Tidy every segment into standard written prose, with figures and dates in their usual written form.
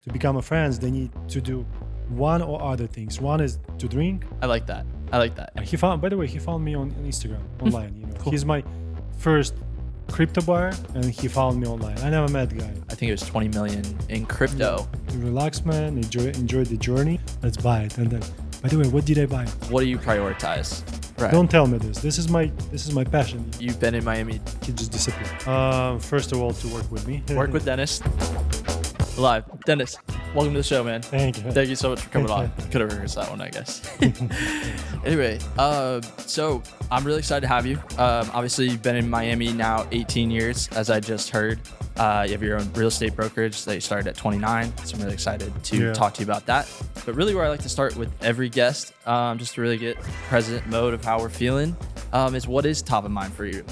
to become a friends, they need to do one or other things. One is to drink. I like that. And by the way, he found me on Instagram online. Cool. He's my first crypto buyer, and he found me online. I never met the guy. I think it was 20 million in crypto. Relax, man. Enjoy the journey. Let's buy it. And then, by the way, what did I buy? What do you prioritize? Right. Don't tell me this. This is my passion. You've been in Miami. He just disappeared. First of all, to work with me. Work with Denis. Live. Dennis, welcome to the show, man. Thank you. Thank you so much for coming on. Could have rehearsed that one, I guess. Anyway, so I'm really excited to have you. Obviously, you've been in Miami now 18 years, as I just heard. You have your own real estate brokerage that you started at 29. So I'm really excited to talk to you about that. But really where I like to start with every guest, just to really get present mode of how we're feeling, is what is top of mind for you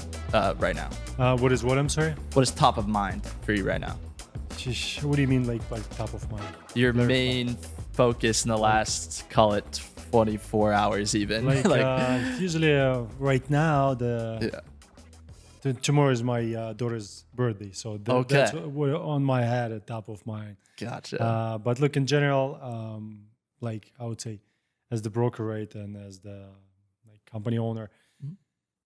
right now? What is what? I'm sorry? What is top of mind for you right now? What do you mean, like top of mind? Your main focus in the last, call it 24 hours even. Usually right now, tomorrow is my daughter's birthday. So that's what on my head at top of mind. Gotcha. But look, in general, like I would say, as the broker, right, and as the company owner,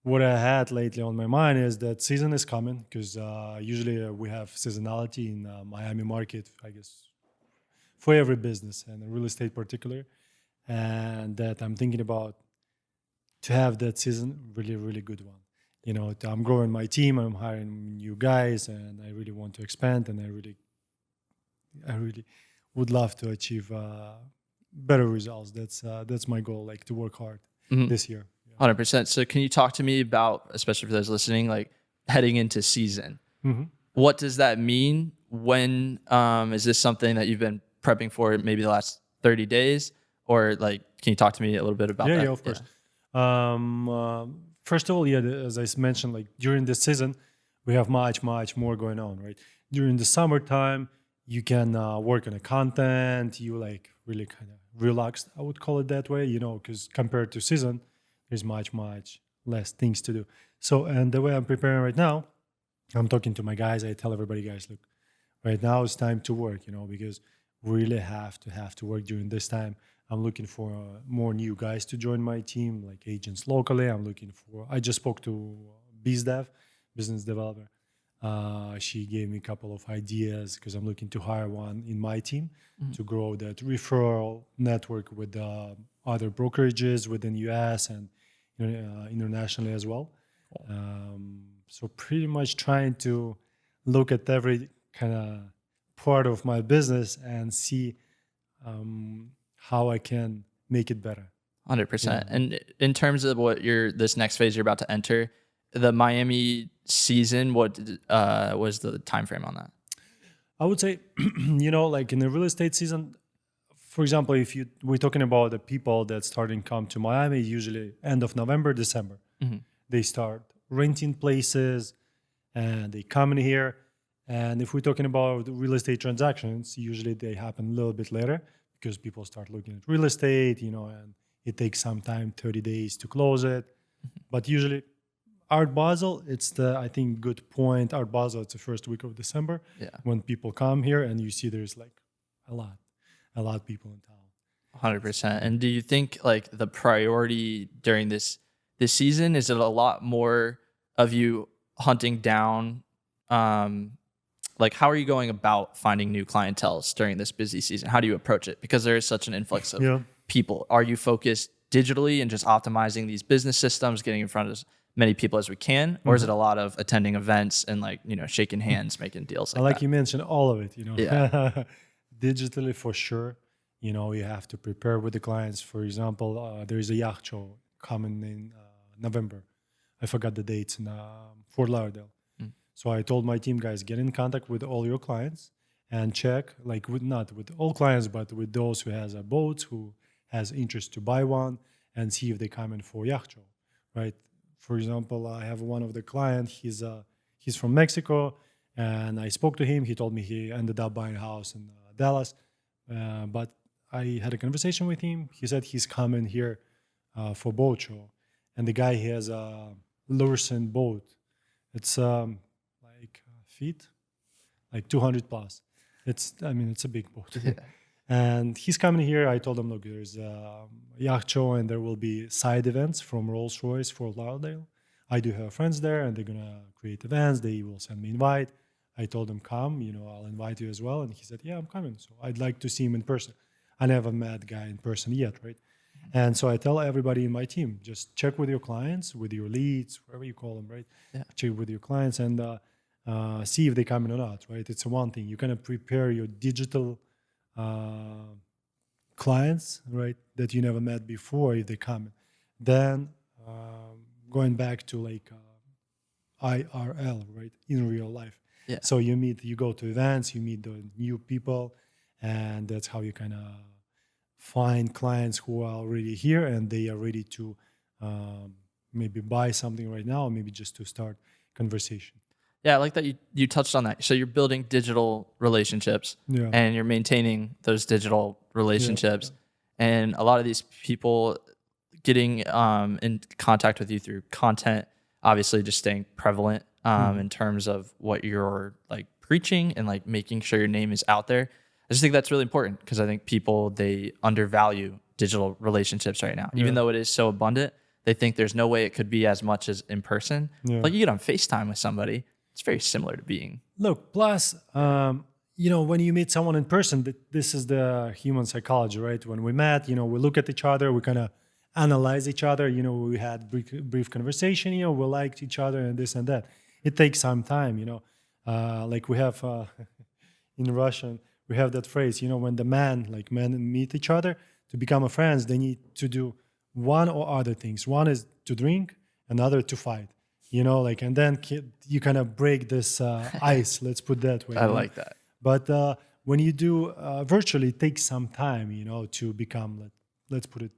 what I had lately on my mind is that season is coming, because usually we have seasonality in Miami market, I guess, for every business and real estate particular. And that I'm thinking about to have that season really, really good one. I'm growing my team, I'm hiring new guys, and I really want to expand, and I really would love to achieve better results. That's my goal, like to work hard this year. 100%. So can you talk to me about, especially for those listening, like heading into season? Mm-hmm. What does that mean? When is this something that you've been prepping for maybe the last 30 days? Or can you talk to me a little bit about that? Yeah, of course. First of all, as I mentioned, during the season, we have much more going on, right? During the summertime, you can work on the content. You really kind of relaxed, I would call it that way, because compared to season, there's much less things to do. So, and the way I'm preparing right now, I'm talking to my guys. I tell everybody, guys, look, right now it's time to work, because we really have to work during this time. I'm looking for more new guys to join my team, like agents locally. I just spoke to BizDev, business developer. She gave me a couple of ideas, because I'm looking to hire one in my team to grow that referral network with other brokerages within US and internationally as well. So pretty much trying to look at every kind of part of my business and see how I can make it better. 100%. Yeah. And in terms of this next phase you're about to enter, the Miami season, what was the time frame on that? I would say, in the real estate season, for example, we're talking about the people that starting come to Miami, usually end of November, December. Mm-hmm. They start renting places and they come in here. And if we're talking about real estate transactions, usually they happen a little bit later, because people start looking at real estate, and it takes some time, 30 days to close it. Mm-hmm. But usually Art Basel, it's I think good point. Art Basel, it's the first week of December when people come here, and you see there's a lot of people in town. 100%. And do you think the priority during this season, is it a lot more of you hunting down, how are you going about finding new clienteles during this busy season? How do you approach it? Because there is such an influx of people. Are you focused digitally and just optimizing these business systems, getting in front of as many people as we can? Or is it a lot of attending events and shaking hands, making deals like that? You mentioned all of it, digitally for sure. You have to prepare with the clients. For example, there is a yacht show coming in November. I forgot the dates in Fort Lauderdale. So I told my team, guys, get in contact with all your clients and check, not with all clients, but with those who has a boat, who has interest to buy one, and see if they come in for yacht show, right? For example, I have one of the clients, he's from Mexico, and I spoke to him. He told me he ended up buying a house in Dallas, but I had a conversation with him. He said he's coming here for boat show, and the guy, he has a Lursen boat. It's feet, 200 plus. it's a big boat. Yeah. And he's coming here. I told him, look, there's a yacht show and there will be side events from Rolls-Royce for Lauderdale. I do have friends there and they're going to create events. They will send me invite. I told him, come, I'll invite you as well. And he said, yeah, I'm coming. So I'd like to see him in person. I never met the guy in person yet, right? And so I tell everybody in my team, just check with your clients, with your leads, whatever you call them, right? Yeah. Check with your clients and see if they come in or not, right? It's one thing. You kind of prepare your digital clients, right, that you never met before if they come. Then going back to like IRL, right, in real life. Yeah. So you go to events, you meet the new people, and that's how you kind of find clients who are already here and they are ready to maybe buy something right now, or maybe just to start conversation. Yeah, I like that you touched on that. So you're building digital relationships and you're maintaining those digital relationships. Yeah. And a lot of these people getting in contact with you through content, obviously just staying prevalent in terms of what you're like preaching and like making sure your name is out there. I just think that's really important because I think people, they undervalue digital relationships right now. Even though it is so abundant, they think there's no way it could be as much as in person. Like you get on FaceTime with somebody, it's very similar to being. Look, plus, when you meet someone in person, this is the human psychology, right? When we met, we look at each other, we kind of analyze each other. We had brief conversation, we liked each other and this and that. It takes some time, like we have in Russian, we have that phrase, when men meet each other to become friends, they need to do one or other things. One is to drink, another to fight. And then you kind of break this ice, let's put that way. I like that. But when you do virtually, it takes some time, to become, let's put it,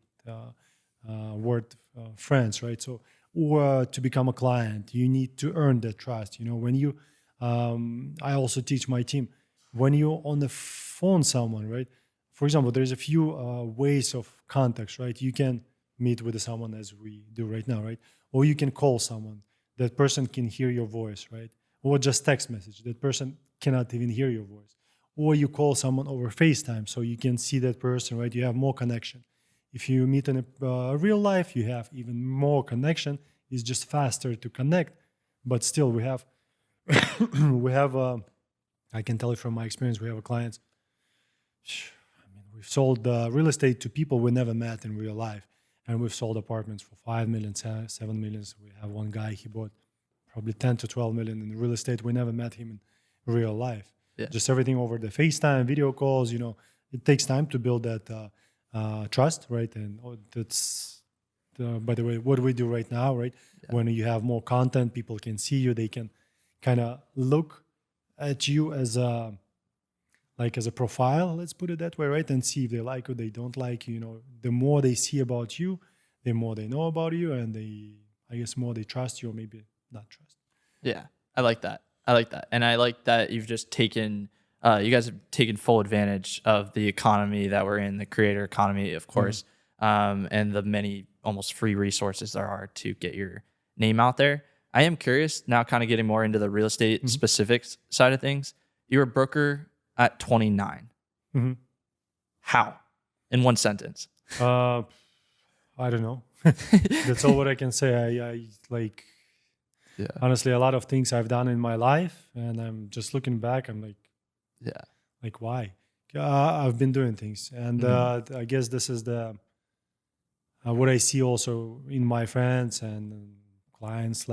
friends, right? So, or to become a client, you need to earn that trust. When you, I also teach my team, when you on the phone someone, right? For example, there's a few ways of contacts, right? You can meet with someone as we do right now, right? Or you can call someone. That person can hear your voice, right? Or just text message. That person cannot even hear your voice. Or you call someone over FaceTime so you can see that person, right? You have more connection. If you meet in a real life, you have even more connection. It's just faster to connect. But still, we have, I can tell you from my experience, we have clients. We've sold real estate to people we never met in real life. And we've sold apartments for 5 million, 7 million. We have one guy, he bought probably 10 to 12 million in real estate. We never met him in real life. Yeah. Just everything over the FaceTime, video calls, it takes time to build that trust, right? And that's, by the way, what we do right now, right? Yeah. When you have more content, people can see you. They can kind of look at you as a profile, let's put it that way, right? And see if they like you, they don't like you. The more they see about you, the more they know about you, and more they trust you, or maybe not trust. Yeah, I like that. And I like that you've just taken, you guys have taken full advantage of the economy that we're in, the creator economy, of course, and the many almost free resources there are to get your name out there. I am curious now, kind of getting more into the real estate specifics side of things. You're a broker at 29. How? In one sentence. I don't know. That's all what I can say. Honestly, a lot of things I've done in my life, and I'm just looking back, I'm like, why? I've been doing things. And I guess this is the what I see also in my friends and clients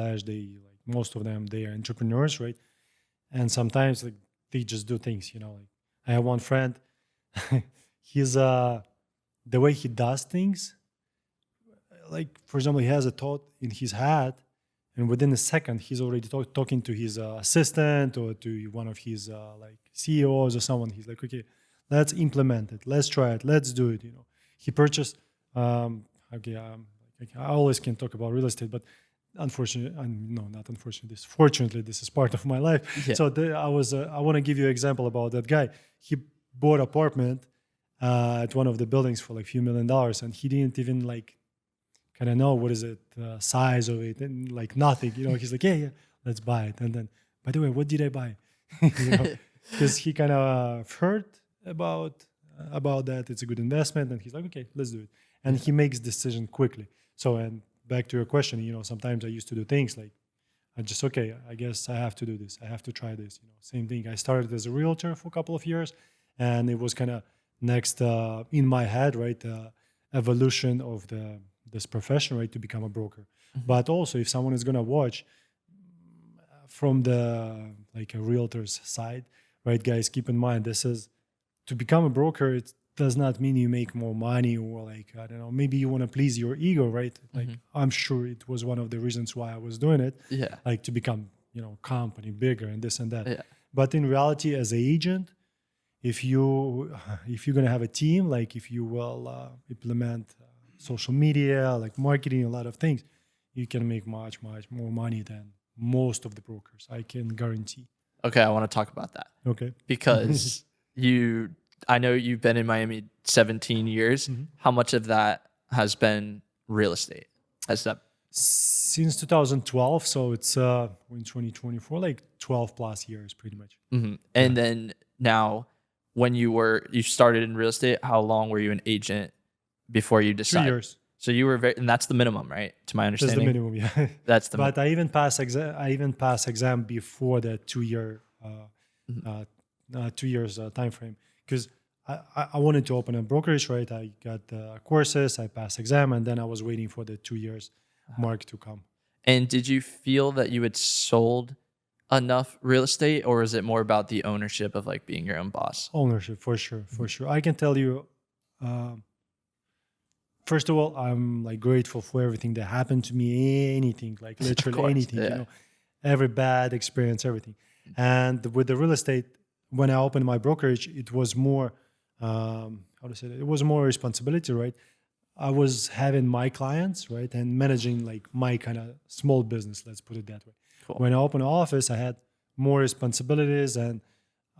most of them, they are entrepreneurs, right? And sometimes they just do things, I have one friend, he's the way he does things, for example, he has a thought in his head, and within a second he's already talking to his assistant or to one of his CEOs or someone. He's like, okay, let's implement it, let's try it, let's do it. He purchased I always can talk about real estate, but fortunately, this is part of my life. Yeah. So I want to give you an example about that guy. He bought an apartment at one of the buildings for a few $1 million, and he didn't even kind of know what is it, size of it, and nothing. He's like, yeah, let's buy it. And then, by the way, what did I buy? because he kind of heard about that it's a good investment, and he's like, okay, let's do it. And he makes decision quickly. So, and back to your question, sometimes I used to do things like I guess I have to do this. I have to try this. Same thing. I started as a realtor for a couple of years, and it was kind of next in my head, right? Evolution of this profession, right, to become a broker. But also, if someone is gonna watch from the like a realtor's side, right, guys, keep in mind this is to become a broker. It does not mean you make more money or like I don't know. Maybe you want to please your ego, right? Like I'm sure it was one of the reasons why I was doing it. Yeah. Like to become company bigger and this and that. Yeah. But in reality, as an agent, if you're gonna have a team, like if you will implement social media, like marketing, a lot of things, you can make much more money than most of the brokers. I can guarantee. Okay, I want to talk about that. Okay. Because I know you've been in Miami 17 years. How much of that has been real estate? Since 2012, so it's in 2024, like 12 plus years, pretty much. And then now, when you started in real estate, how long were you an agent before you decided? 3 years. So you were and that's the minimum, right? To my That's understanding, the minimum, yeah. That's the. But I even passed exam before the 2 year 2 years time frame, because I wanted to open a brokerage, right? I got the courses, I passed exam, and then I was waiting for the 2 years mark to come. And did you feel that you had sold enough real estate, or is it more about the ownership of like being your own boss? Ownership, for sure. I can tell you, first of all, I'm like grateful for everything that happened to me, anything, like literally anything, every bad experience, everything. And with the real estate, when I opened my brokerage, it was more, it was more responsibility, right? I was having my clients, right? And managing like my kind of small business, let's put it that way. Cool. When I opened an office, I had more responsibilities, and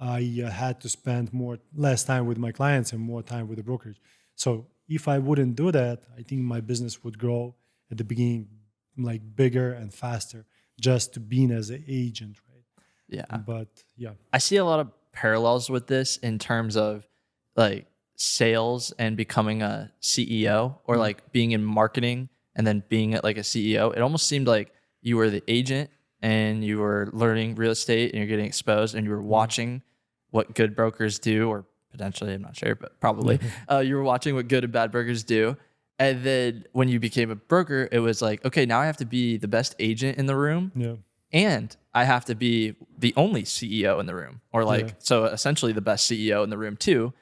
I had to spend less time with my clients and more time with the brokerage. So if I wouldn't do that, I think my business would grow at the beginning like bigger and faster, just to being as an agent, right? Yeah. But yeah, I see a lot of parallels with this in terms of like sales and becoming a CEO, or like being in marketing and then being like a CEO. It almost seemed like you were the agent and you were learning real estate and you're getting exposed and you were watching what good brokers do, or potentially, I'm not sure, but probably you were watching what good and bad brokers do. And then when you became a broker, it was like, okay, now I have to be the best agent in the room. yeah, And I have to be the only CEO in the room, or like, so essentially the best CEO in the room too,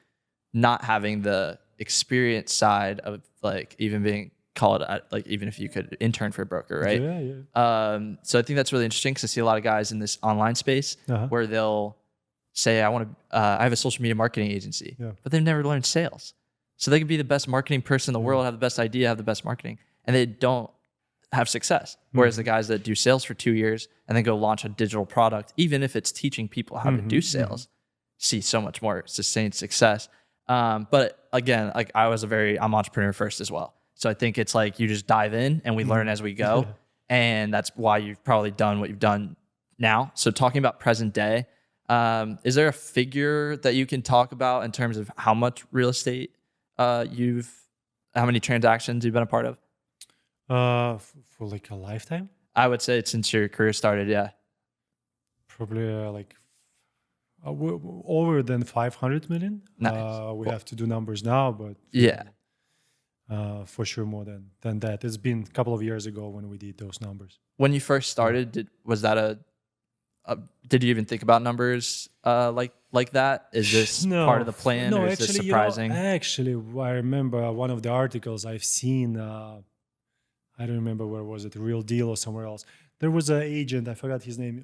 not having the experience side of like even being called, like even if you could intern for a broker, right? Yeah. So I think that's really interesting, because I see a lot of guys in this online space where they'll say, I have a social media marketing agency, but they've never learned sales. So they could be the best marketing person in the world, have the best idea, have the best marketing, and they don't have success. Whereas the guys that do sales for 2 years and then go launch a digital product, even if it's teaching people how to do sales, see so much more sustained success. But again, like I'm entrepreneur first as well. So I think it's like you just dive in and we learn as we go. And that's why you've probably done what you've done now. So talking about present day, is there a figure that you can talk about in terms of how much real estate how many transactions you've been a part of? For like a lifetime? I would say since your career started, yeah. Probably like over than 500 million. Nice. We have to do numbers now, but yeah, for sure more than that. It's been a couple of years ago when we did those numbers. When you first started, was that did you even think about numbers like that? Is this part of the plan, or is this surprising? Actually, I remember one of the articles I've seen. I don't remember where was it, Real Deal or somewhere else. There was an agent, I forgot his name.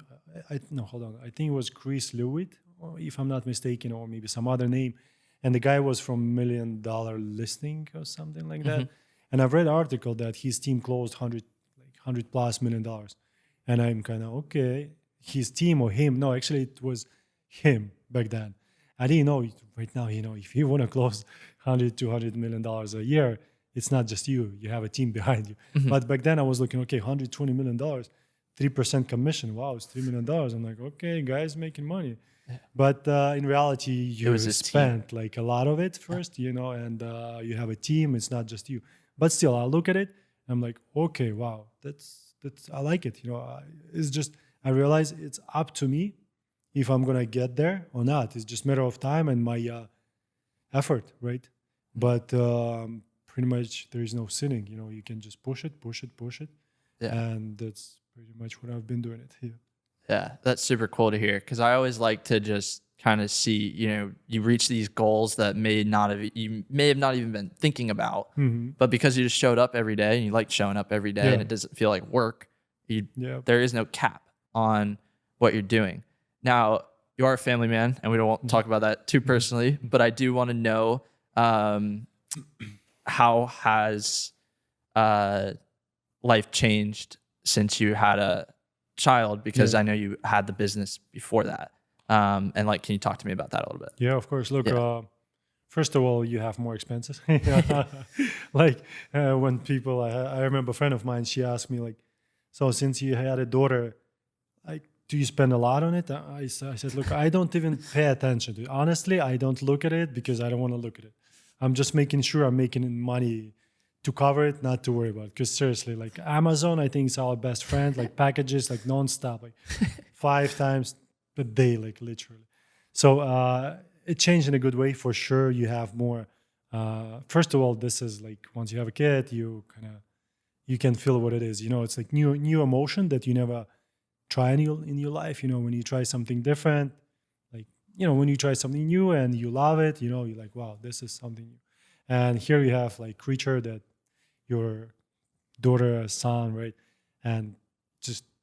Hold on. I think it was Chris Lewitt, if I'm not mistaken, or maybe some other name. And the guy was from $1 Million Listing or something like that. And I've read an article that his team closed $100+ million. And I'm kind of, okay, his team or him. No, actually it was him back then. I didn't know. Right now, if you want to close $100-200 million a year, it's not just you have a team behind you. But back then I was looking, okay, $120 million, 3% commission. Wow, it's $3 million. I'm like, okay, guys making money. But in reality, you was this team. spent like a lot of it first, and you have a team. It's not just you. But still, I look at it. I'm like, okay, wow, that's I like it. It's just I realize it's up to me if I'm gonna get there or not. It's just matter of time and my effort, right? But pretty much there is no sinning. You can just push it, Yeah. and that's pretty much what I've been doing it here. Yeah, that's super cool to hear because I always like to just kind of see, you reach these goals that you may have not even been thinking about, but because you just showed up every day and you like showing up every day and it doesn't feel like work, there is no cap on what you're doing. Now, you are a family man, and we don't want to talk about that too personally, but I do want to know how has life changed since you had a child, because I know you had the business before that. And can you talk to me about that a little bit? Yeah, of course. Look, first of all, you have more expenses. When people, I remember a friend of mine, she asked me so since you had a daughter, do you spend a lot on it? I said, look, I don't even pay attention to it. Honestly, I don't look at it because I don't want to look at it. I'm just making sure I'm making money to cover it, not to worry about it. Because seriously, Amazon, I think is our best friend. Packages, nonstop, 5 times a day, literally. So it changed in a good way for sure. You have more. First of all, this is once you have a kid, you can feel what it is. It's new emotion that you never try in your life. When you try something different, when you try something new and you love it, you're like, wow, this is something new. And here you have creature that your daughter, son, right? And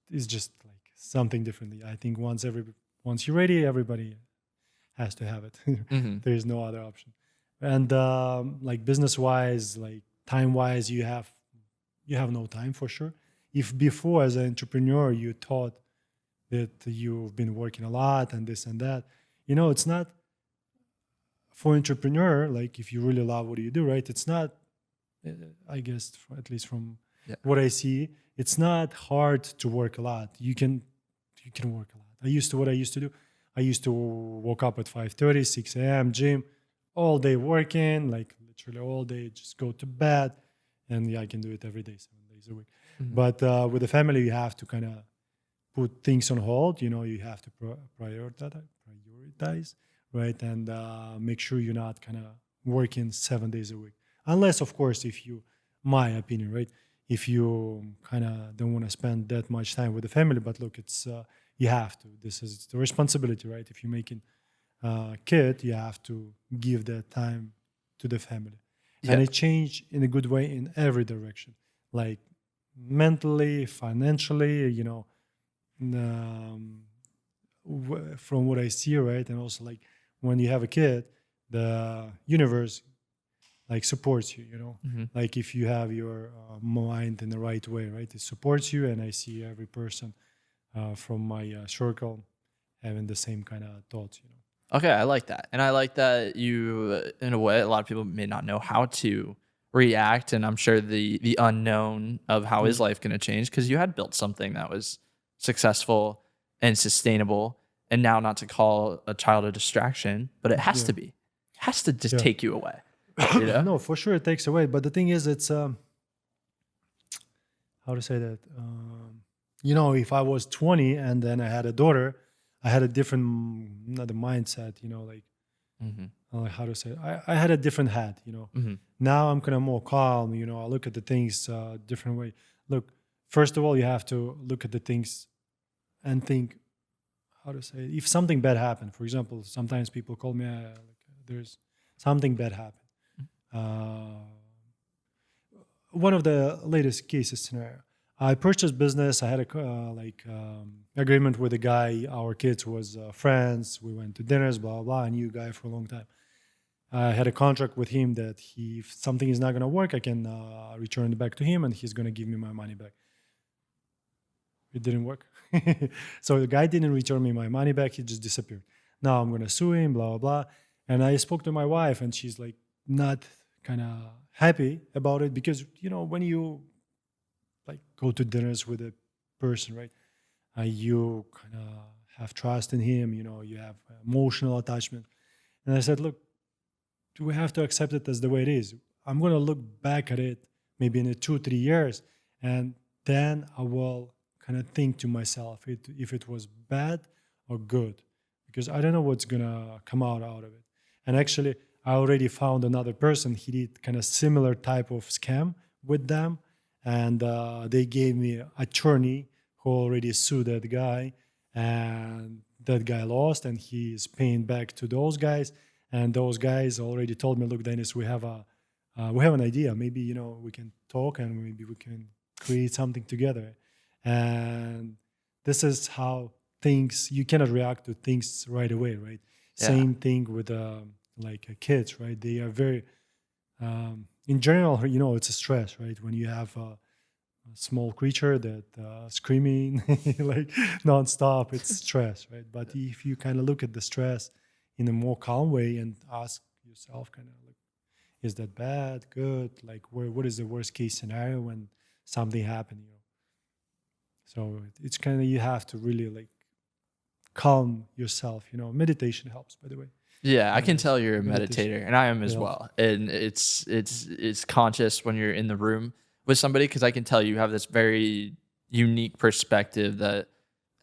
it's just something differently. I think once you're ready, everybody has to have it. There is no other option. And business wise, time wise, you have no time for sure. If before as an entrepreneur you thought that you've been working a lot and this and that, it's not for entrepreneur. If you really love what you do, right? It's not. I guess at least from what I see, it's not hard to work a lot. You can work a lot. What I used to do. I used to wake up at 5:30, 6 a.m. gym, all day working, literally all day. Just go to bed, and I can do it every day, 7 days a week. But with the family, you have to kind of put things on hold. You have to prioritize, right, and make sure you're not kind of working 7 days a week. Unless, of course, my opinion, right? If you kind of don't want to spend that much time with the family, but look, it's you have to. It's the responsibility, right? If you're making a kid, you have to give that time to the family, and it changed in a good way in every direction, mentally, financially, from what I see, right, and also when you have a kid, the universe supports you, if you have your mind in the right way, right? It supports you. And I see every person from my circle having the same kind of thoughts, Okay, I like that. And I like that you, in a way, a lot of people may not know how to react. And I'm sure the unknown of how is life going to change, because you had built something that was successful and sustainable. And now, not to call a child a distraction, but it has to be. It has to just take you away. No, for sure it takes away. But the thing is, it's how to say that. If I was 20 and then I had a daughter, I had a different not a mindset. How to say it. I had a different hat. Now I'm kind of more calm. I look at the things different way. Look, first of all, you have to look at the things and think. How to say it. If something bad happened, for example, sometimes people call me there's something bad happened. One of the latest cases scenario, I purchased business. I had a agreement with a guy. Our kids was friends. We went to dinners, blah, blah, blah. I knew a guy for a long time. I had a contract with him that if something is not going to work, I can return it back to him and he's going to give me my money back. It didn't work. So the guy didn't return me my money back. He just disappeared. Now I'm going to sue him, blah, blah, blah. And I spoke to my wife and she's not kind of happy about it because, when you go to dinners with a person, right, you kind of have trust in him, you have emotional attachment. And I said, look, do we have to accept it as the way it is? I'm going to look back at it maybe in 2-3 years, and then I will kind of think to myself if it was bad or good, because I don't know what's going to come out of it. And actually, I already found another person. He did kind of similar type of scam with them, and they gave me an attorney who already sued that guy, and that guy lost, and he is paying back to those guys. And those guys already told me, look, Denis, we have an idea. Maybe we can talk, and maybe we can create something together. And this is how things, you cannot react to things right away, right? Yeah. Same thing with kids, right? They are very, in general, it's a stress, right? When you have a small creature that screaming like nonstop, it's stress, right? But if you kind of look at the stress in a more calm way and ask yourself kind of like, is that bad, good? Like what is the worst case scenario when something happened, So it's kind of, you have to really like calm yourself, meditation helps, by the way. Yeah, I can tell you're a meditation. meditator, and I am as Yeah. well. And it's conscious when you're in the room with somebody, because I can tell you have this very unique perspective that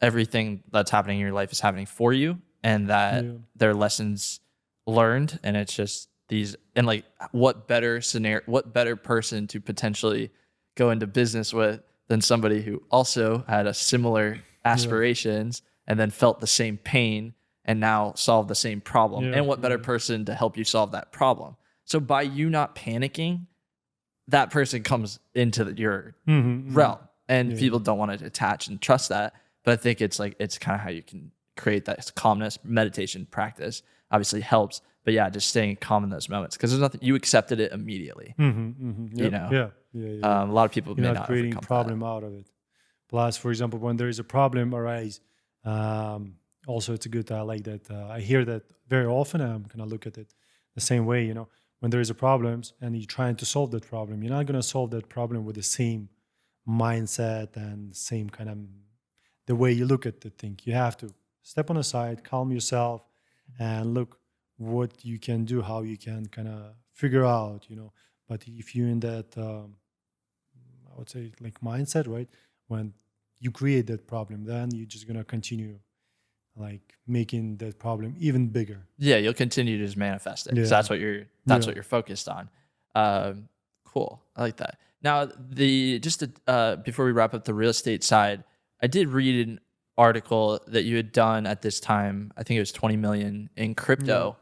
everything that's happening in your life is happening for you, and that there are lessons learned, and it's just these, and like what better person to potentially go into business with than somebody who also had a similar aspirations and then felt the same pain and now solve the same problem. And what better person to help you solve that problem? So by you not panicking, that person comes into your realm, and people don't want to attach and trust that. But I think it's kind of how you can create that calmness. Meditation practice obviously helps, but yeah, just staying calm in those moments, because there's nothing, you accepted it immediately. A lot of people You're may not creating a problem out of it. Plus, for example, when there is a problem arise, also it's a good, I like that. I hear that very often. I'm going to look at it the same way, when there is a problem and you're trying to solve that problem, you're not going to solve that problem with the same mindset and same kind of the way you look at the thing. You have to step on the side, calm yourself, and look what you can do, how you can kind of figure out, But if you're in that, I would say like mindset, right? When you create that problem, then you're just going to continue like making that problem even bigger. Yeah, you'll continue to just manifest it. Yeah. So that's what you're focused on. Cool. I like that. Now, before we wrap up the real estate side, I did read an article that you had done at this time. I think it was 20 million in crypto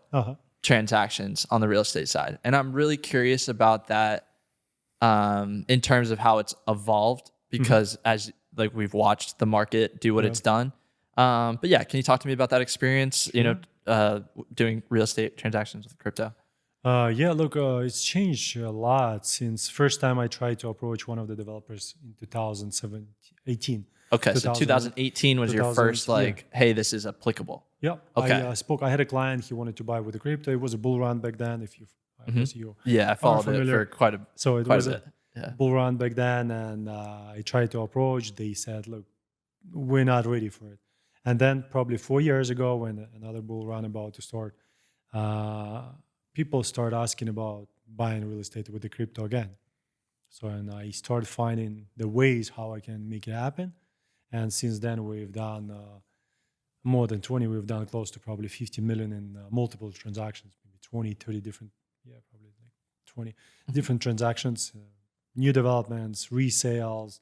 transactions on the real estate side. And I'm really curious about that in terms of how it's evolved, because as like we've watched the market do what it's done. But yeah, can you talk to me about that experience, doing real estate transactions with crypto? Look, it's changed a lot since first time I tried to approach one of the developers in 2018. Okay, so 2018 was your first hey, this is applicable. Yeah. Okay. I had a client, he wanted to buy with the crypto. It was a bull run back then. I followed it for quite a bit. So it was a bull run back then, and I tried to approach. They said, look, we're not ready for it. And then probably 4 years ago, when another bull run about to start, people start asking about buying real estate with the crypto again. So, and I started finding the ways how I can make it happen. And since then, we've done more than 20. We've done close to probably 50 million in multiple transactions, maybe 20, 30 different, probably like 20 different transactions, new developments, resales,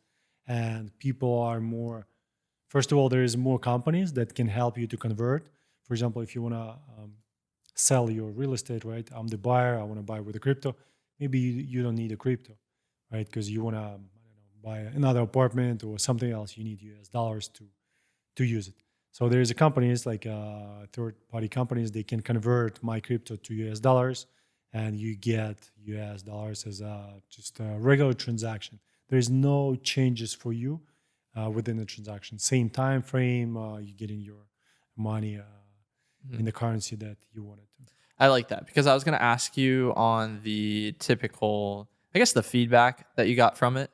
and people are more. First of all, there is more companies that can help you to convert. For example, if you want to sell your real estate, right? I'm the buyer. I want to buy with the crypto. Maybe you don't need a crypto, right? Because you want to buy another apartment or something else. You need US dollars to use it. So there's a companies like third-party companies. They can convert my crypto to US dollars, and you get US dollars as just a regular transaction. There is no changes for you within the transaction. Same time frame. You're getting your money in the currency that you wanted to. I like that, because I was going to ask you on the typical, I guess, the feedback that you got from it,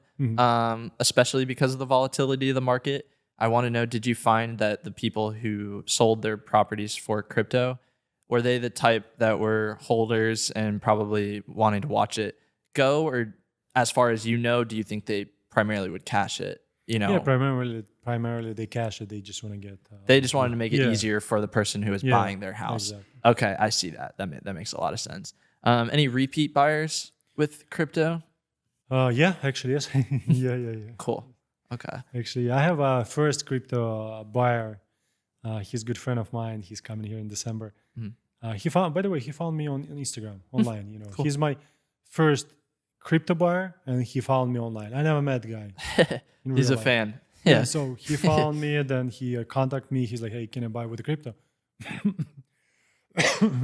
especially because of the volatility of the market. I want to know, did you find that the people who sold their properties for crypto, were they the type that were holders and probably wanting to watch it go? Or as far as you know, do you think they primarily would cash it? You know, Yeah, primarily they cash it. They just want to get. they just wanted to make it yeah, easier for the person who is yeah, buying their house. exactly. Okay, I see that. That makes a lot of sense. Any repeat buyers with crypto? Yeah, actually, yes. Yeah. Cool. Okay. Actually, I have a first crypto buyer. He's a good friend of mine. He's coming here in December. By the way, he found me on Instagram online. You know, Cool. he's my first crypto buyer, and he found me online. I never met the guy. in He's real a life. fan. Yeah. Yeah. So he found me, and then he contacted me. He's like, "Hey, can I buy with the crypto?"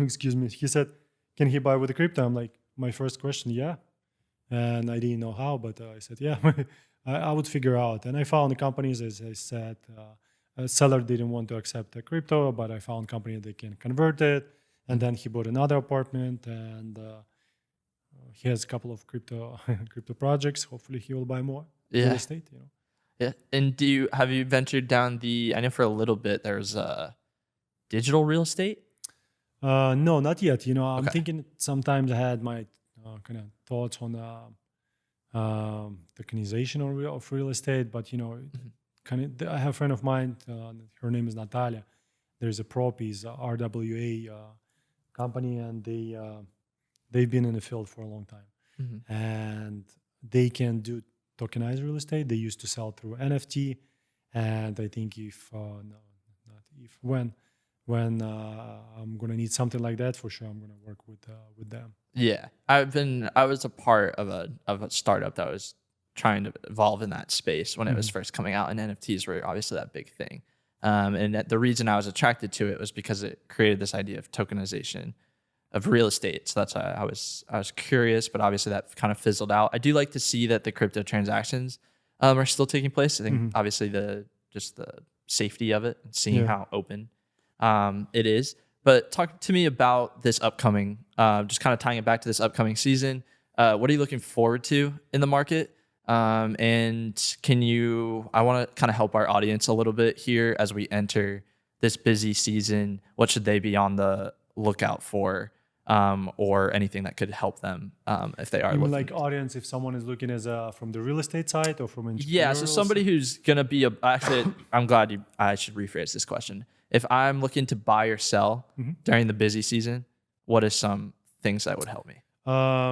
Excuse me. He said, "Can he buy with the crypto?" I'm like, my first question, yeah. And I didn't know how, but I said, yeah, I would figure out. And I found the companies, as I said, a seller didn't want to accept the crypto, but I found company that can convert it. And then he bought another apartment, and he has a couple of crypto projects. Hopefully, he will buy more real Yeah. estate. You know. Yeah. And have you ventured down I know for a little bit there's digital real estate? No, not yet. You know, I'm Okay. thinking sometimes I had my kind of thoughts on tokenization of real estate, but you know, I have a friend of mine. Her name is Natalia. There's a Propies RWA company, and they've been in the field for a long time, and they can do tokenized real estate. They used to sell through NFT, and I think when I'm gonna need something like that, for sure I'm gonna work with them. Yeah. I was a part of a startup that was trying to evolve in that space when it was first coming out, and NFTs were obviously that big thing. And the reason I was attracted to it was because it created this idea of tokenization of real estate. So that's why I was curious, but obviously that kind of fizzled out. I do like to see that the crypto transactions are still taking place. I think obviously the safety of it and seeing how open it is. But talk to me about this upcoming, just kind of tying it back to this upcoming season. What are you looking forward to in the market? And I want to kind of help our audience a little bit here as we enter this busy season. What should they be on the lookout for, or anything that could help them if they are You mean looking? like audience, if someone is looking as from the real estate side or from Yeah, so entrepreneurial somebody side? who's gonna be actually, I should rephrase this question. If I'm looking to buy or sell during the busy season, what are some things that would help me?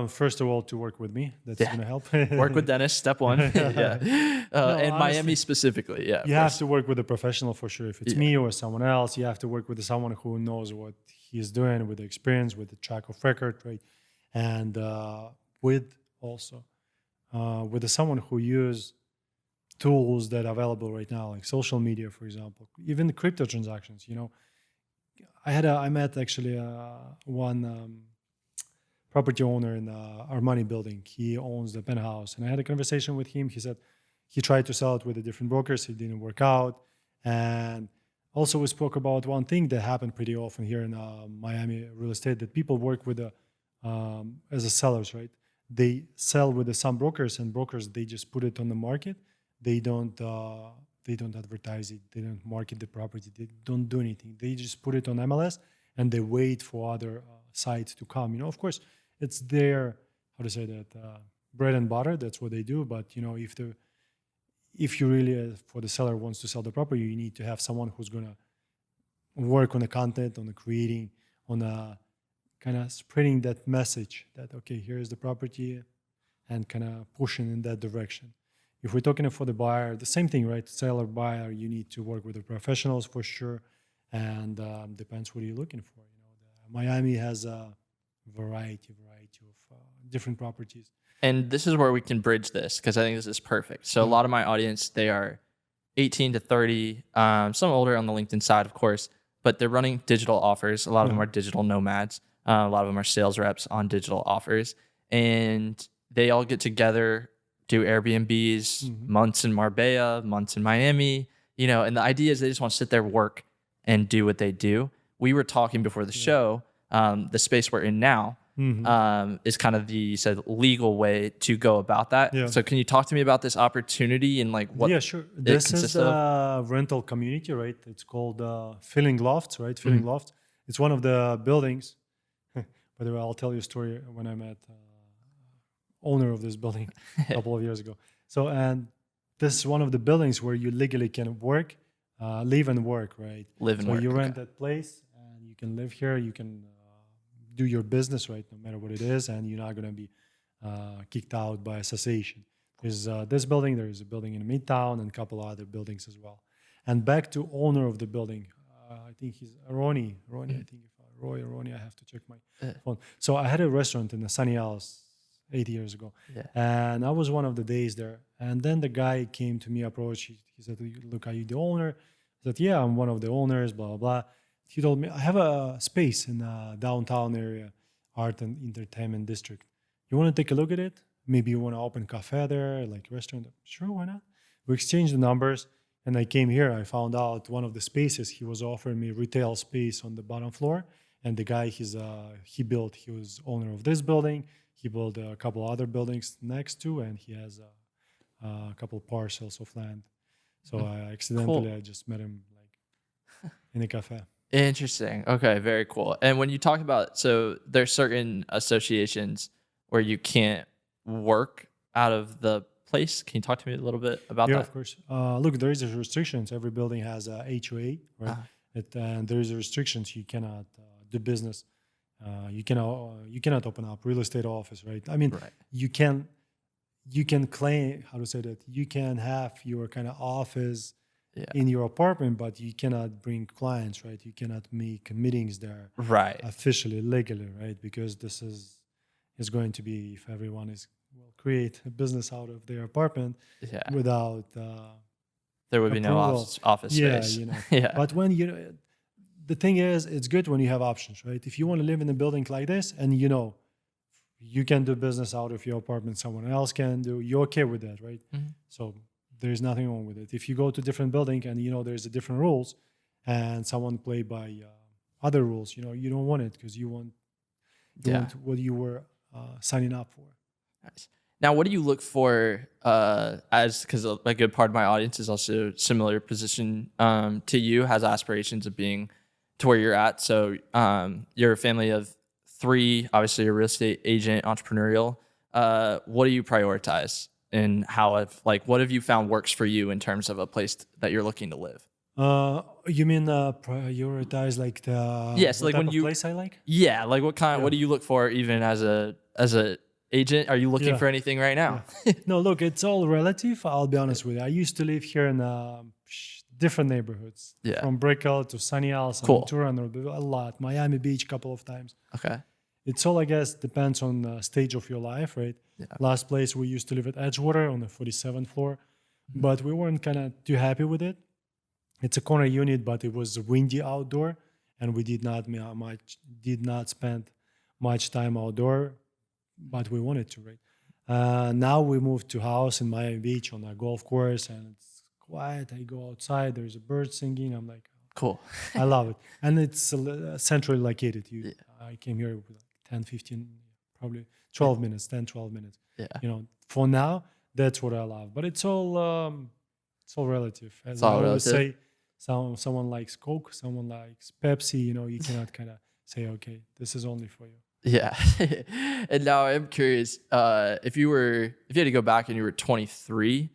First of all, to work with me, that's Yeah. gonna help. Work with Dennis, step one. Yeah. And honestly, Miami specifically. Yeah. of You have course. to work with a professional for sure. If it's me or someone else, you have to work with someone who knows what he's doing, with the experience, with the track of record, right? And with someone who use tools that are available right now, like social media, for example, even the crypto transactions. You know, I met actually one property owner in Armani building. He owns the penthouse, and I had a conversation with him. He said he tried to sell it with the different brokers. It didn't work out. And also we spoke about one thing that happened pretty often here in Miami real estate, that people work with as a sellers, right? They sell with some brokers, and brokers, they just put it on the market. They don't advertise it. They don't market the property. They don't do anything. They just put it on MLS, and they wait for other sites to come. You know, of course, it's their, how to say that, bread and butter. That's what they do. But you know, if you really, for the seller wants to sell the property, you need to have someone who's gonna work on the content, on the creating, on kind of spreading that message that, okay, here is the property, and kind of pushing in that direction. If we're talking for the buyer, the same thing, right? Seller, buyer, you need to work with the professionals for sure, and depends what you're looking for. You know, Miami has a variety of different properties. And this is where we can bridge this, because I think this is perfect. So a lot of my audience, they are 18 to 30, some older on the LinkedIn side, of course, but they're running digital offers. A lot of them are digital nomads. A lot of them are sales reps on digital offers, and they all get together, do Airbnbs, months in Marbella, months in Miami, you know, and the idea is they just want to sit there, work, and do what they do. We were talking before the show, the space we're in now, is kind of the you said legal way to go about that. Yeah. So can you talk to me about this opportunity and like what Yeah, sure. it This is consists of? a rental community, right? It's called Filling Lofts, right? Filling Lofts. It's one of the buildings. By the way, I'll tell you a story when I met owner of this building a couple of years ago. So, and this is one of the buildings where you legally can work, live and work, right? Live and so work, you rent okay. that place and you can live here. You can do your business, right? No matter what it is, and you're not going to be kicked out by association. There's this building. There is a building in Midtown and a couple of other buildings as well. And back to owner of the building, I think he's Ronnie. I think if Ronnie, I have to check my phone. So I had a restaurant in the Sunny Isles 8 years ago, and I was one of the days there. And then the guy came to me, approached. He said, "Look, are you the owner?" I said, "Yeah, I'm one of the owners." Blah blah blah. He told me, "I have a space in the downtown area, art and entertainment district. You want to take a look at it? Maybe you want to open cafe there, like restaurant." Sure, why not? We exchanged the numbers, and I came here. I found out one of the spaces he was offering me retail space on the bottom floor, and the guy he was owner of this building. He built a couple other buildings next to, and he has a couple parcels of land. So I accidentally I just met him like in a cafe. Interesting. Okay, very cool. And when you talk about, so there's certain associations where you can't work out of the place. Can you talk to me a little bit about that? Yeah, of course. Look, there is restrictions. Every building has a HOA, right? And there is restrictions. You cannot do business. You cannot open up real estate office, right? I mean, you can claim, how to say that, you can have your kind of office in your apartment, but you cannot bring clients, right? You cannot make meetings there, officially, legally, right? Because this is going to be, if everyone will create a business out of their apartment without there would approval. be no office space. You know. But when the thing is, it's good when you have options, right? If you want to live in a building like this, and you can do business out of your apartment, someone else can do, you're okay with that, right? So there's nothing wrong with it. If you go to different building and there's a different rules, and someone play by other rules, you don't want it because you want what you were signing up for. Nice. Now, what do you look for because a good part of my audience is also similar position to you, has aspirations of being to where you're at. So you're a family of 3, obviously a real estate agent, entrepreneurial. What do you prioritize, and what have you found works for you in terms of a place that you're looking to live? You mean prioritize like the yes, like when place I like? Yeah, like what kind? What do you look for even as a agent? Are you looking for anything right now? No, look, it's all relative. I'll be honest with you. I used to live here in different neighborhoods, from Brickell to Sunny Isles, Ventura, a lot. Miami Beach, couple of times. Okay. It's all, I guess, depends on the stage of your life, right? Yeah. Last place we used to live at Edgewater on the 47th floor, but we weren't kind of too happy with it. It's a corner unit, but it was windy outdoor, and we did not spend much time outdoor, but we wanted to, right? Now we moved to house in Miami Beach on a golf course, and it's quiet. I go outside, there's a bird singing. I'm like, cool. I love it. And it's centrally located. I came here with 10, 15, probably 12 minutes, 10, 12 minutes. Yeah. For now, that's what I love. But it's all relative. As I always say, someone likes Coke, someone likes Pepsi. You cannot kind of say, okay, this is only for you. Yeah. And now I'm curious, if you had to go back and you were 23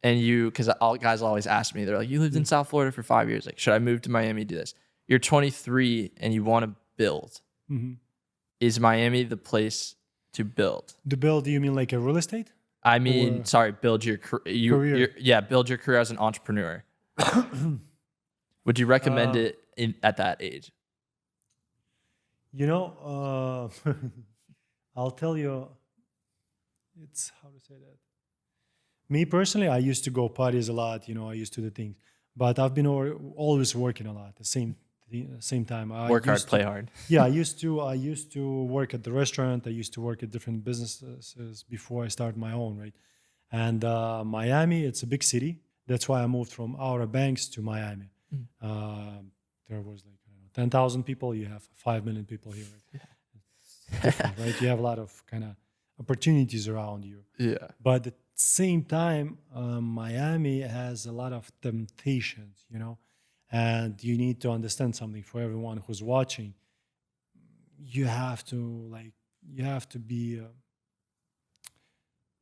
and because guys always ask me, they're like, you lived in South Florida for 5 years. Like, should I move to Miami to do this? You're 23 and you want to build. Mm-hmm. Is Miami the place to build? To build, do you mean like a real estate? I mean, build your career. Build your career as an entrepreneur. Would you recommend it at that age? I'll tell you, it's how to say that. Me personally, I used to go parties a lot. I used to do things, but I've been always working a lot. At the same time, work hard, play hard. Yeah, I used to work at the restaurant. I used to work at different businesses before I started my own, right? And Miami, it's a big city. That's why I moved from Outer Banks to Miami. There was 10,000 people. You have 5 million people here. Right? different, right? You have a lot of kind of opportunities around you. Yeah. But at the same time, Miami has a lot of temptations, and you need to understand something for everyone who's watching. You have to you have to be,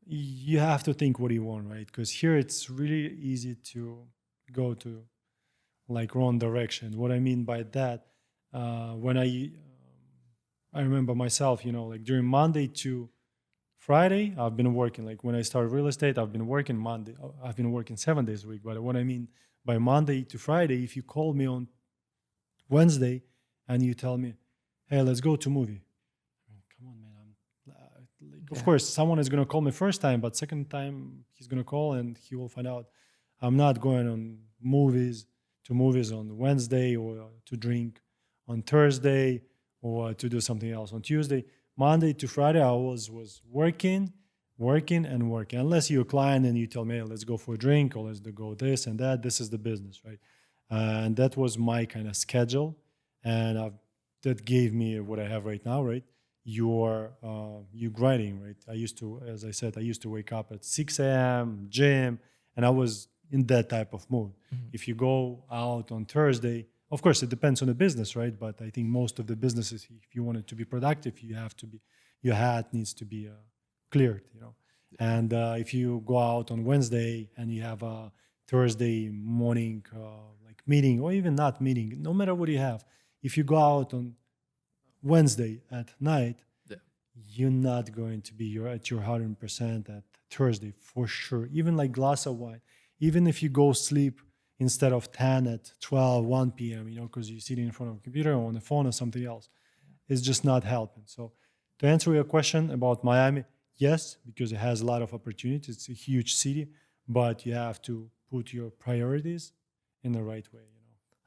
you have to think what you want, right? Because here it's really easy to go to wrong direction. What I mean by that, when I remember myself, during Monday to Friday, I've been working. Like when I started real estate, I've been working Monday. I've been working 7 days a week. But what I mean by Monday to Friday, if you call me on Wednesday and you tell me, "Hey, let's go to movie," come on, man. Of course, someone is gonna call me first time, but second time he's gonna call and he will find out I'm not going on movies on Wednesday, or to drink on Thursday, or to do something else on Tuesday. Monday to Friday, I was working. Unless you're a client and you tell me, "Hey, let's go for a drink, or let's go this and that." This is the business, right? And that was my kind of schedule, and that gave me what I have right now, right? You're grinding, right? As I said, I used to wake up at 6 a.m., gym, and I was in that type of mood. Mm-hmm. If you go out on Thursday, of course, it depends on the business, right? But I think most of the businesses, if you want it to be productive, your hat needs to be cleared, And if you go out on Wednesday and you have a Thursday morning meeting, or even not meeting, no matter what you have, if you go out on Wednesday at night, you're not going to be at your 100% at Thursday for sure. Even like glass of wine, even if you go sleep instead of 10 at 12, 1 p.m., because you're sitting in front of a computer or on the phone or something else, it's just not helping. So to answer your question about Miami, yes, because it has a lot of opportunities. It's a huge city, but you have to put your priorities in the right way.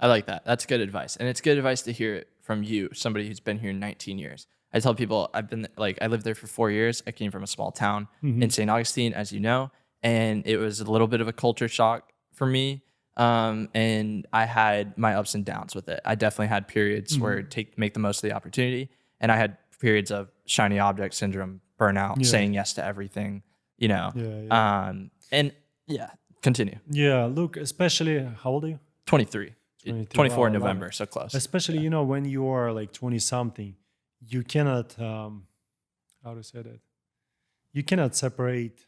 I like that. That's good advice. And it's good advice to hear it from you, somebody who's been here 19 years. I tell people I lived there for 4 years. I came from a small town in St. Augustine, as you know, and it was a little bit of a culture shock for me. And I had my ups and downs with it. I definitely had periods where make the most of the opportunity. And I had periods of shiny object syndrome, burnout, saying yes to everything, and continue. Yeah. Look, especially, how old are you? 23. 24 in November, so close. Especially, when you are like 20 something, you cannot, how to say that? You cannot separate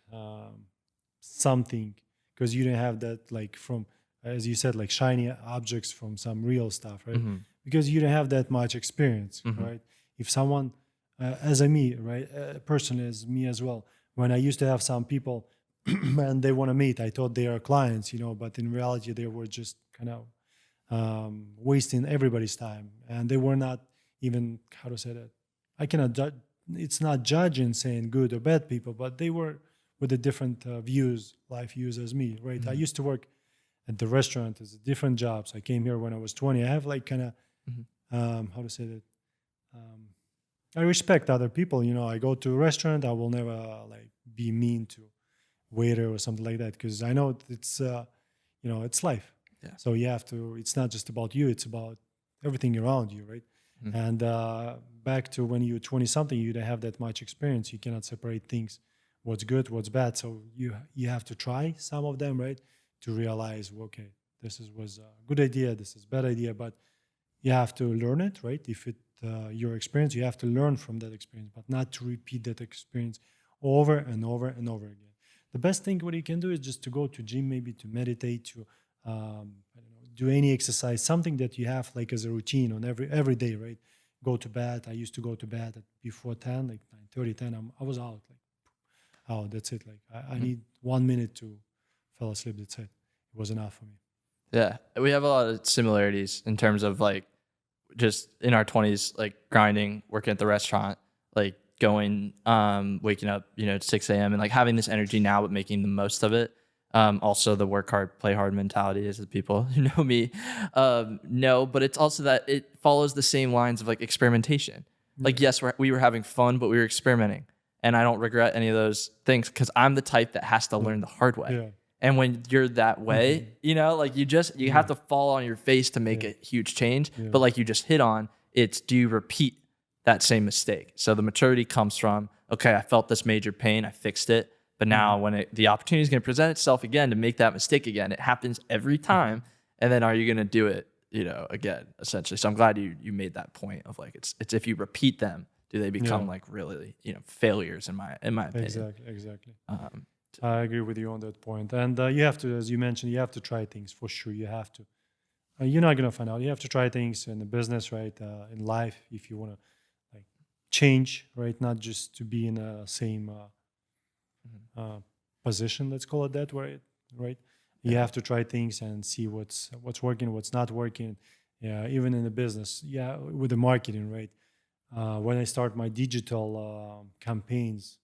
something, because you don't have that, from, as you said, like shiny objects from some real stuff, right? Because you don't have that much experience, right? If someone, as me, right? Personally, as me as well, when I used to have some people and they want to meet, I thought they are clients, but in reality, they were just kind of wasting everybody's time, and they were not even, how to say that, I cannot judge. It's not judging, saying good or bad people, but they were with a different life views as me, right? I used to work at the restaurant as different jobs. I came here when I was 20. I have how to say that, I respect other people. I go to a restaurant, I will never be mean to waiter or something like that, because I know it's it's life. Yeah. So you have to, it's not just about you, it's about everything around you, right? And back to when you're 20 something, you don't have that much experience. You cannot separate things, what's good, what's bad. So you have to try some of them, right? To realize, okay, was a good idea, this is a bad idea, but you have to learn it, right? If your experience, you have to learn from that experience, but not to repeat that experience over and over and over again. The best thing what you can do is just to go to gym, maybe to meditate, to I don't know, do any exercise, something that you have as a routine on every day, right? Go to bed. I used to go to bed before 10, 9:30, 10. I was out, that's it. I need 1 minute to fall asleep. That's it. It was enough for me. Yeah, we have a lot of similarities in terms of just in our 20s, grinding, working at the restaurant, going, waking up, at 6 a.m. and having this energy now, but making the most of it. Also the work hard, play hard mentality, as the people who know me know, but it's also that it follows the same lines of experimentation. Yes, we were having fun, but we were experimenting, and I don't regret any of those things, because I'm the type that has to learn the hard way. Yeah. And when you're that way, you have to fall on your face to make a huge change. Yeah. But you just hit on, it's, do you repeat that same mistake. So the maturity comes from, okay, I felt this major pain, I fixed it, but now when the opportunity is going to present itself again to make that mistake again, it happens every time. And then are you going to do it, again, essentially? So I'm glad you made that point of like, it's if you repeat them, do they become like really, failures in my opinion. Exactly. I agree with you on that point. And you have to, as you mentioned, you have to try things for sure. You have to. You're not gonna find out. You have to try things in the business, right? In life, if you want to like change, right? Not just to be in the same position. Let's call it that way, right? You have to try things and see what's working, what's not working. Yeah, even in the business. Yeah, with the marketing, right? When I start my digital campaigns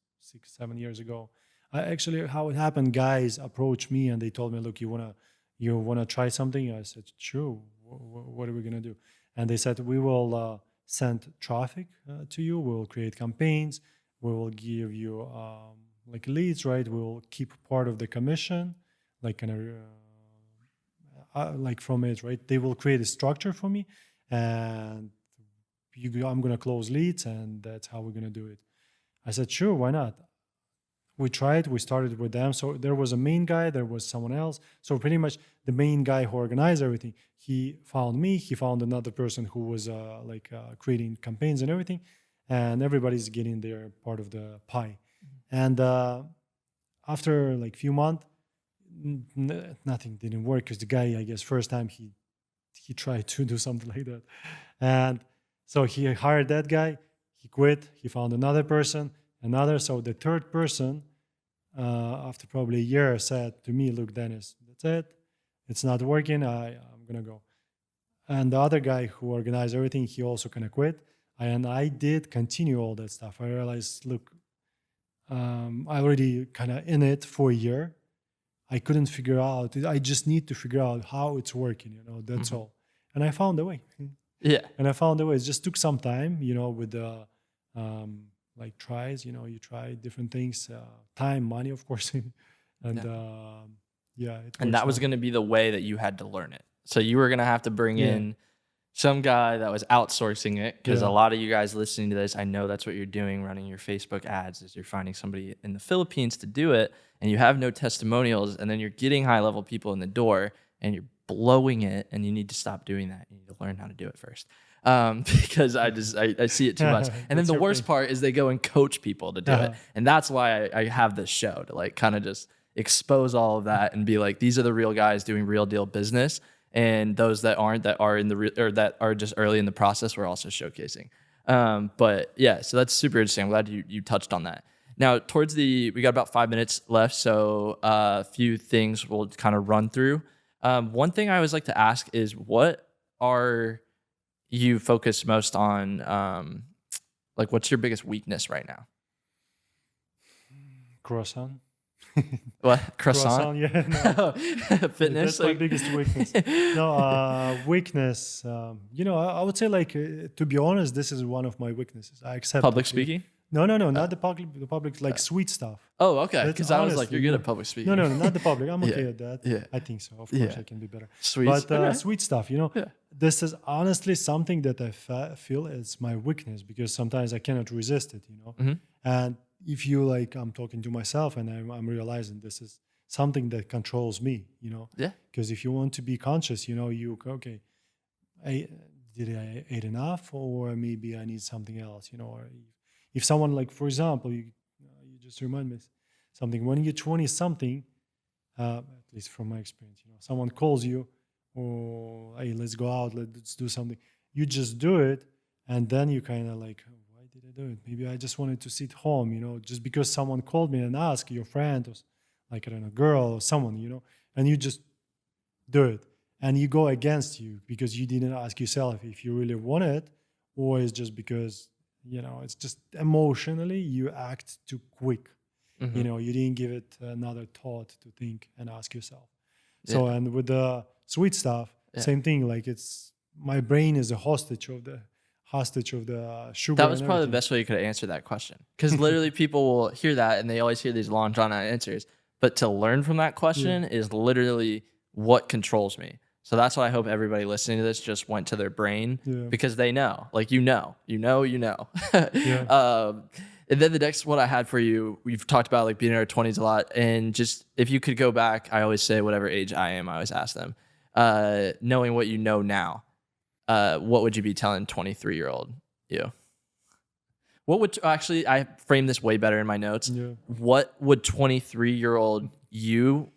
6-7 years ago, how it happened, guys approached me and they told me, look, you wanna try something? I said, sure. What are we gonna do? And they said, we will send traffic to you. We'll create campaigns. We will give you like leads, right? We'll keep part of the commission, like kind of like from it, right? They will create a structure for me, and I'm gonna close leads, and that's how we're gonna do it. I said, sure, why not? We tried, we started with them. So there was a main guy, there was someone else. So pretty much the main guy who organized everything, he found me, he found another person who was creating campaigns and everything. And everybody's getting their part of the pie. And after like few months, nothing didn't work because the guy, I guess, first time he tried to do something like that. And so he hired that guy, he quit, he found another person, another. So the third person, after probably a year, said to me, look, Dennis, that's it. It's not working. I'm going to go. And the other guy who organized everything, he also kind of quit. And I did continue all that stuff. I realized, look, I already kind of in it for a year. I couldn't figure out. I just need to figure out how it's working, that's all. And I found a way. Yeah. And I found a way. It just took some time, with the like tries, you try different things, time, money, of course. And and that was going to be the way that you had to learn it. So you were going to have to bring in some guy that was outsourcing it, because a lot of you guys listening to this, I know that's what you're doing, running your Facebook ads, is you're finding somebody in the Philippines to do it, and you have no testimonials, and then you're getting high-level people in the door, and you're blowing it, and you need to stop doing that. You need to learn how to do it first. Because I see it too much. And then the worst part is they go and coach people to do it. And that's why I have this show, to like kind of just expose all of that and be like, these are the real guys doing real deal business. And those that aren't, that are that are just early in the process, we're also showcasing. But yeah, so that's super interesting. I'm glad you touched on that. Now, we got about 5 minutes left, so a few things we'll kind of run through. One thing I always like to ask is, what are you focused most on? Like, what's your biggest weakness right now? Croissant. What? Croissant? Yeah. No. Fitness? That's my biggest weakness. No, weakness. I would say, like, to be honest, this is one of my weaknesses. I accept public it. speaking? No, not the public. The public, like sweet stuff. Oh, okay. Because I was like, you're good at public speaking. No, not the public. I'm okay at that. Yeah. I think so. Of course, I can be better. Sweet. But sweet stuff, this is honestly something that I feel is my weakness, because sometimes I cannot resist it, And if you like, I'm talking to myself and I'm realizing this is something that controls me, Yeah. Because if you want to be conscious, did I ate enough, or maybe I need something else, Or if someone, like, for example, you just remind me something, when you're 20 something, at least from my experience, someone calls you, or hey, let's go out, let's do something. You just do it, and then you kind of like, why did I do it? Maybe I just wanted to sit home, just because someone called me and asked, your friend, or like, I don't know, girl or someone, and you just do it. And you go against you because you didn't ask yourself if you really want it, or it's just because, it's just emotionally you act too quick. You didn't give it another thought to think and ask yourself. So, and with the sweet stuff, same thing. Like, it's, my brain is a hostage of the sugar. That was probably the best way you could answer that question, because literally people will hear that and they always hear these long drawn out answers. But to learn from that question is literally what controls me. So that's what I hope everybody listening to this just went to their brain Yeah. because they know, like, you know. Yeah. And then the next one I had for you, we've talked about like being in our 20s a lot. And just if you could go back, I always say whatever age I am, I always ask them, knowing what you know now, what would you be telling 23-year-old you? What would actually, I framed this way better in my notes. Yeah. What would 23-year-old you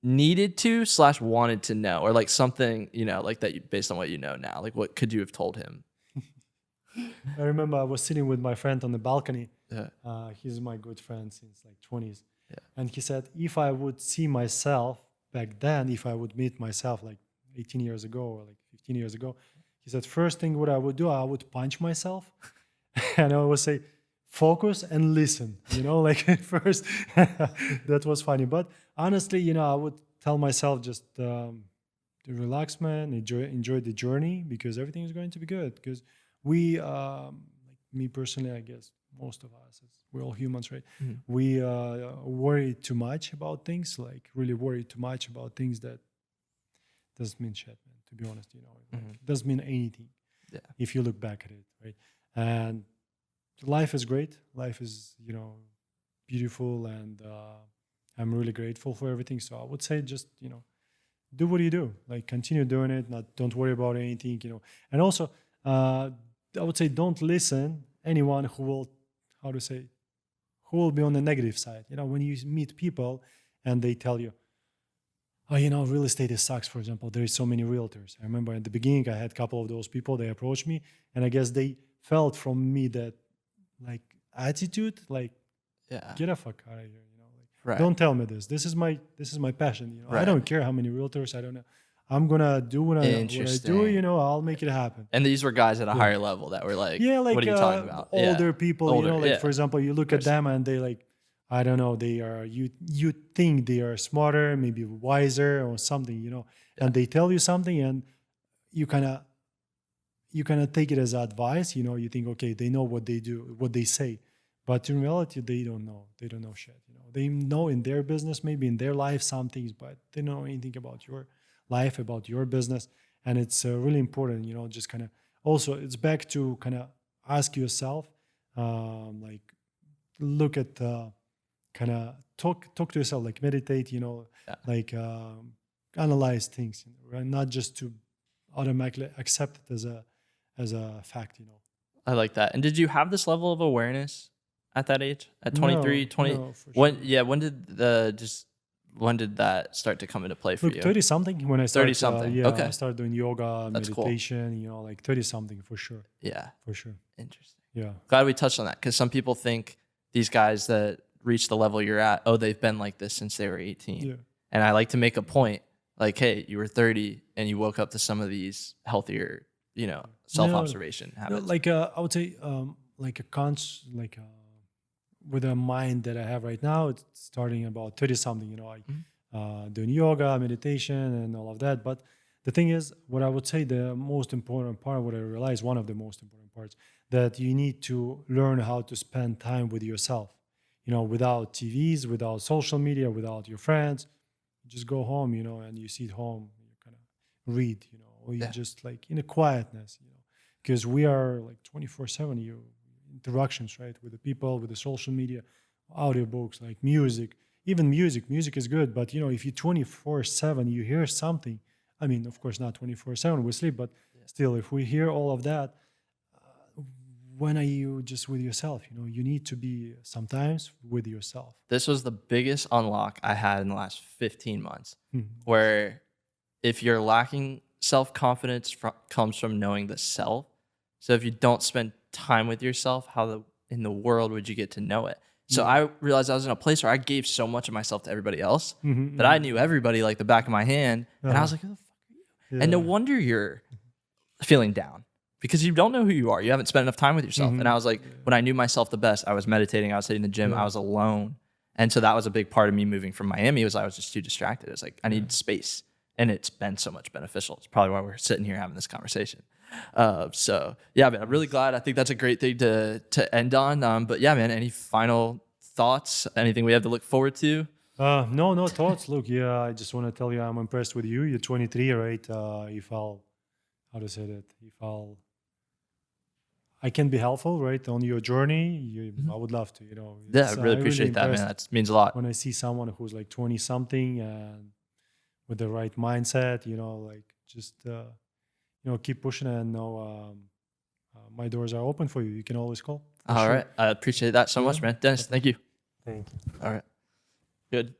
needed to / wanted to know, or like something, you know, like that you, based on what you know now, like what could you have told him? I remember I was sitting with my friend on the balcony. Yeah. He's my good friend since like 20s. Yeah. And he said, if I would see myself back then, if I would meet myself like 18 years ago or like 15 years ago, he said, first thing what I would do, I would punch myself. And I would say, focus and listen, you know, like at first. That was funny. But honestly, you know, I would tell myself just to relax, man, enjoy the journey, because everything is going to be good. Because we, like me personally, I guess most of us, we're all humans, right? Mhm. We worry too much about things, like really worry too much about things that doesn't mean shit, man, to be honest, you know, like, it doesn't mean anything. Yeah. If you look back at it, right? And life is great. Life is, you know, beautiful, and I'm really grateful for everything. So I would say just, you know, do what you do, like continue doing it. Don't worry about anything, you know. And also, I would say don't listen anyone who will, how to say, who will be on the negative side. You know, when you meet people and they tell you, oh, you know, real estate is sucks, for example. There is so many realtors. I remember at the beginning, I had a couple of those people, they approached me, and I guess they felt from me that like attitude, like, Yeah. get a fuck out of here, you know, like, Right. don't tell me this. This is my passion, you know. I Right. don't care how many realtors, I don't know. I'm gonna do what I do, Interesting. you know, I'll make it happen. And these were guys at a Yeah. higher level that were like, Yeah, like what are you talking about? Yeah. older people, Older, you know, like yeah. for example, you look at them and they like, I don't know, they are, you think they are smarter, maybe wiser or something, you know, and they tell you something and you kind of take it as advice, you know, you think, okay, they know what they do, what they say, but in reality, they don't know shit, you know, they know in their business, maybe in their life, some things, but they don't know anything about your life, about your business. And it's really important, you know, just kind of, also it's back to kind of ask yourself, like look at, kind of talk to yourself, like meditate, you know, Yeah. like analyze things, you know, right? Not just to automatically accept it as a fact, you know. I like that. And did you have this level of awareness at that age? At 23, 20? No, for When sure. yeah, when did that start to come into play for Look, you? 30 something when I started, 30-something. yeah, Okay. I started doing yoga, That's cool. meditation, you know, like 30 something for sure, Yeah. for sure. Interesting. Yeah. Glad we touched on that, because some people think these guys that reach the level you're at, oh, they've been like this since they were 18. Yeah. And I like to make a point like, hey, you were 30 and you woke up to some of these healthier, you know, self-observation habits. Like I would say, like with a mind that I have right now, it's starting about 30 something, you know, like doing yoga, meditation, and all of that. But the thing is, what I would say, the most important part, what I realized, one of the most important parts, that you need to learn how to spend time with yourself, you know, without TVs, without social media, without your friends. You just go home, you know, and you sit home, you kind of read, you know, or you just like in a quietness, you know, because we are like 24/7, you interactions, right, with the people, with the social media, audiobooks, like music, even music is good, but you know, if you 24/7 you hear something, I mean, of course not 24/7 we sleep, but still, if we hear all of that, when are you just with yourself? You know, you need to be sometimes with yourself. This was the biggest unlock I had in the last 15 months, Mhm. where if you're lacking self-confidence comes from knowing the self. So if you don't spend time with yourself, how in the world would you get to know it? So I realized I was in a place where I gave so much of myself to everybody else that I knew everybody like the back of my hand. And I was like, who the fuck are you? And no wonder you're feeling down, because you don't know who you are. You haven't spent enough time with yourself. And I was like, when I knew myself the best, I was meditating, I was hitting the gym, I was alone. And so that was a big part of me moving from Miami, was I was just too distracted. It's like, I need space. And it's been so much beneficial. It's probably why we're sitting here having this conversation. So yeah, man, I'm really glad. I think that's a great thing to end on. But yeah, man, any final thoughts? Anything we have to look forward to? No thoughts. Look, yeah, I just want to tell you I'm impressed with you. You're 23, right? If I'll, how to say that? If I can be helpful, right, on your journey, Mhm. I would love to. Yeah, I It's really I really appreciate that, man. impressed That means a lot. when I see someone who's like 20 something and with the right mindset. Like just keep pushing and my doors are open for you. You can always call for All sure. right. I appreciate that so Yeah, much, man. Dennis, thank you. thank you. All right. Good.